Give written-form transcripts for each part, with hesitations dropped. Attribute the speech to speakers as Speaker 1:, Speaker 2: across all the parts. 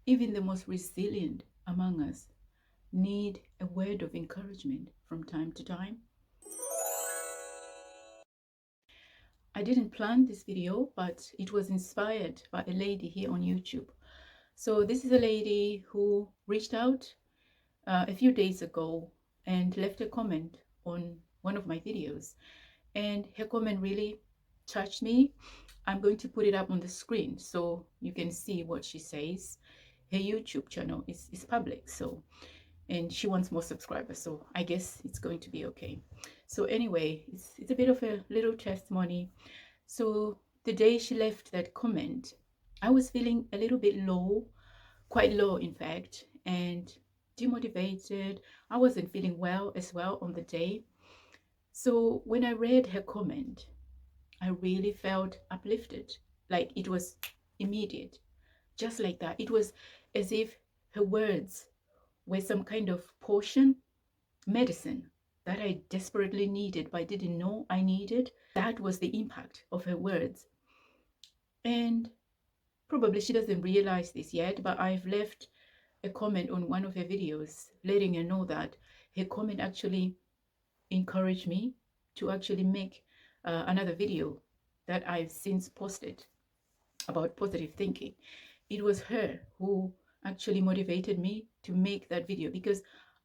Speaker 1: Even the most resilient among us need a word of encouragement from time to time. I didn't plan this video, but it was inspired by a lady here on YouTube. So this is a lady who reached out a few days ago and left a comment on one of my videos. And her comment really touched me. I'm going to put it up on the screen so you can see what she says. Her YouTube channel is public, so, and she wants more subscribers, so I guess it's going to be okay. So anyway, it's a bit of a little testimony. So the day she left that comment, I was feeling a little bit low, quite low in fact, and demotivated. I wasn't feeling well as well on the day. So when I read her comment, I really felt uplifted. Like it was immediate, just like that. It was as if her words were some kind of potion, medicine that I desperately needed, but I didn't know I needed. That was the impact of her words. And probably she doesn't realize this yet, but I've left a comment on one of her videos letting her know that her comment actually encouraged me to actually make another video that I've since posted about positive thinking. It was her who actually motivated me to make that video because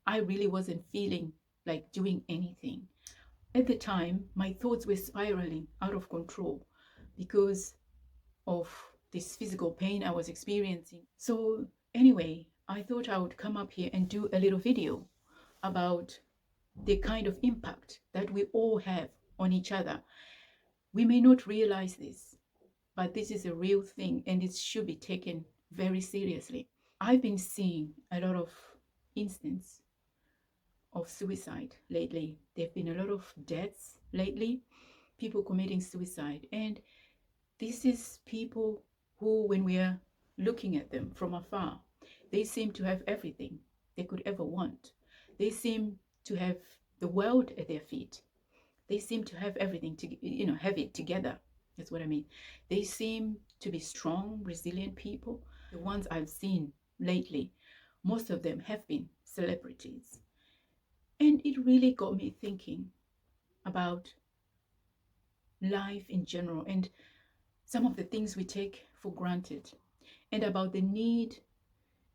Speaker 1: I really wasn't feeling like doing anything. At the time, my thoughts were spiraling out of control because of this physical pain I was experiencing. So, anyway, I thought I would come up here and do a little video about the kind of impact that we all have on each other. We may not realize this, but this is a real thing and it should be taken very seriously. I've been seeing a lot of instances of suicide lately. There have been a lot of deaths lately, people committing suicide. And this is people who, when we are looking at them from afar, they seem to have everything they could ever want. They seem to have the world at their feet. They seem to have everything to, have it together. That's what I mean. They seem to be strong, resilient people. The ones I've seen lately, most of them have been celebrities. And it really got me thinking about life in general and some of the things we take for granted, and about the need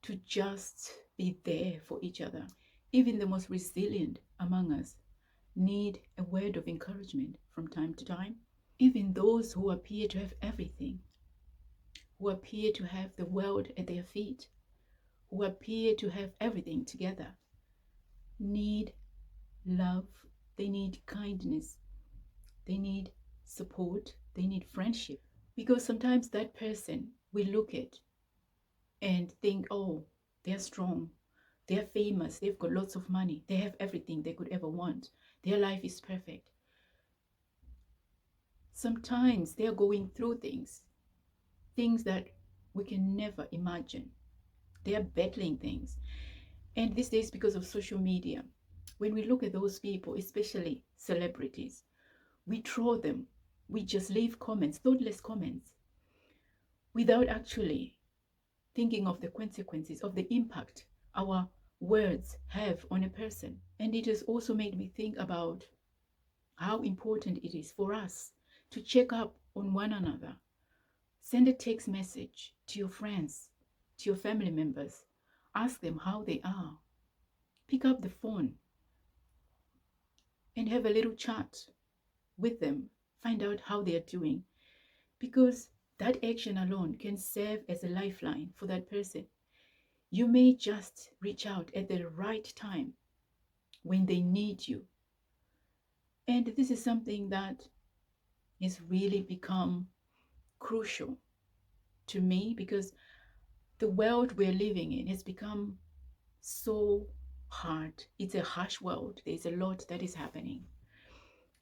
Speaker 1: to just be there for each other. Even the most resilient among us need a word of encouragement from time to time. Even those who appear to have everything, who appear to have the world at their feet, who appear to have everything together, need love, they need kindness, they need support, they need friendship. Because sometimes that person we look at and think, oh, they're strong, they're famous, they've got lots of money, they have everything they could ever want, their life is perfect. Sometimes they're going through things that we can never imagine. They are battling things. And these days, because of social media, when we look at those people, especially celebrities, we troll them. We just leave comments, thoughtless comments, without actually thinking of the consequences of the impact our words have on a person. And it has also made me think about how important it is for us to check up on one another. Send a text message to your friends, to your family members. Ask them how they are. Pick up the phone and have a little chat with them. Find out how they are doing. Because that action alone can serve as a lifeline for that person. You may just reach out at the right time when they need you. And this is something that has really become crucial to me because the world we're living in has become so hard. It's a harsh world. There's a lot that is happening.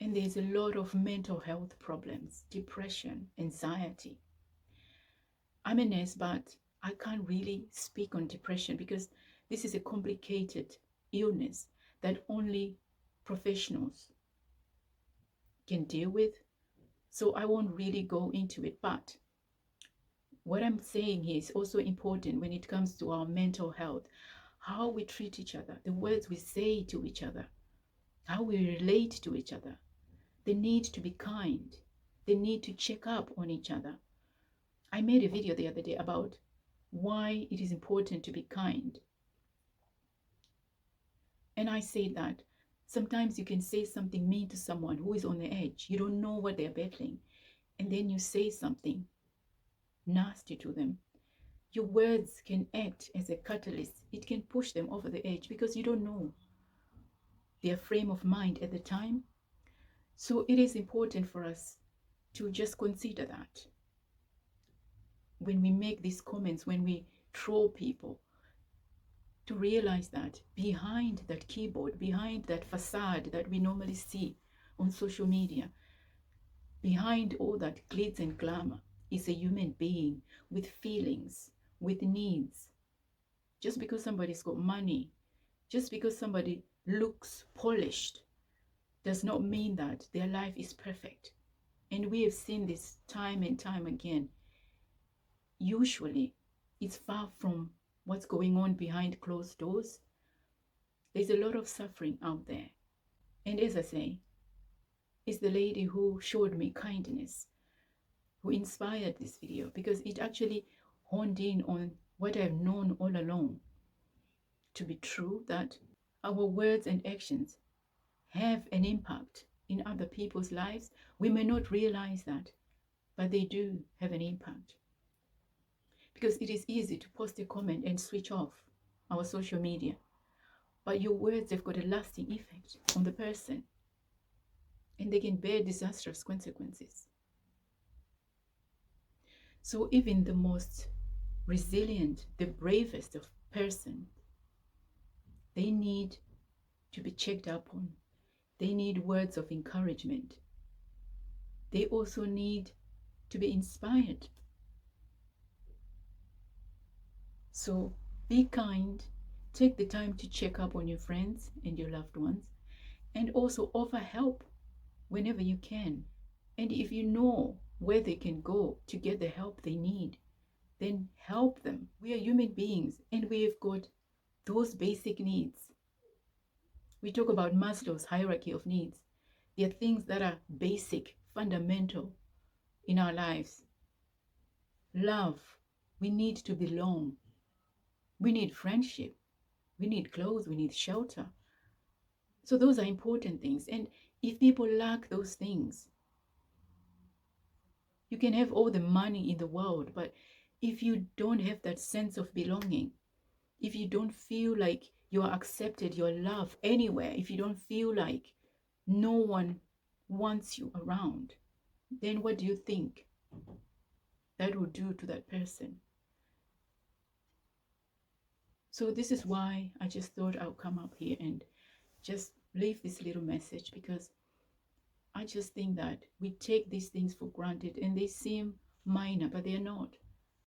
Speaker 1: And there's a lot of mental health problems, depression, anxiety. I'm a nurse, but I can't really speak on depression because this is a complicated illness that only professionals can deal with. So I won't really go into it. But what I'm saying here is also important when it comes to our mental health. How we treat each other, the words we say to each other, how we relate to each other, the need to be kind, the need to check up on each other. I made a video the other day about why it is important to be kind. And I say that sometimes you can say something mean to someone who is on the edge. You don't know what they're battling. And then you say something nasty to them. Your words can act as a catalyst. It can push them over the edge because you don't know their frame of mind at the time. So it is important for us to just consider that when we make these comments, when we troll people, to realize that behind that keyboard, behind that facade that we normally see on social media, behind all that glitz and glamour is a human being with feelings, with needs. Just because somebody's got money, just because somebody looks polished, does not mean that their life is perfect. And we have seen this time and time again. Usually, it's far from what's going on behind closed doors. There's a lot of suffering out there. And as I say, it's the lady who showed me kindness, who inspired this video, because it actually honed in on what I've known all along to be true, that our words and actions have an impact in other people's lives. We may not realize that, but they do have an impact. Because it is easy to post a comment and switch off our social media. But your words have got a lasting effect on the person. And they can bear disastrous consequences. So even the most resilient, the bravest of person, they need to be checked up on. They need words of encouragement. They also need to be inspired. So be kind, take the time to check up on your friends and your loved ones, and also offer help whenever you can. And if you know where they can go to get the help they need, then help them. We are human beings and we have got those basic needs. We talk about Maslow's hierarchy of needs. There are things that are basic, fundamental in our lives. Love. We need to belong. We need friendship. We need clothes. We need shelter. So those are important things. And if people lack those things, you can have all the money in the world, but if you don't have that sense of belonging, if you don't feel like you are accepted, you're loved anywhere, if you don't feel like no one wants you around, then what do you think that will do to that person? So this is why I just thought I'll come up here and just leave this little message, because I just think that we take these things for granted and they seem minor, but they are not.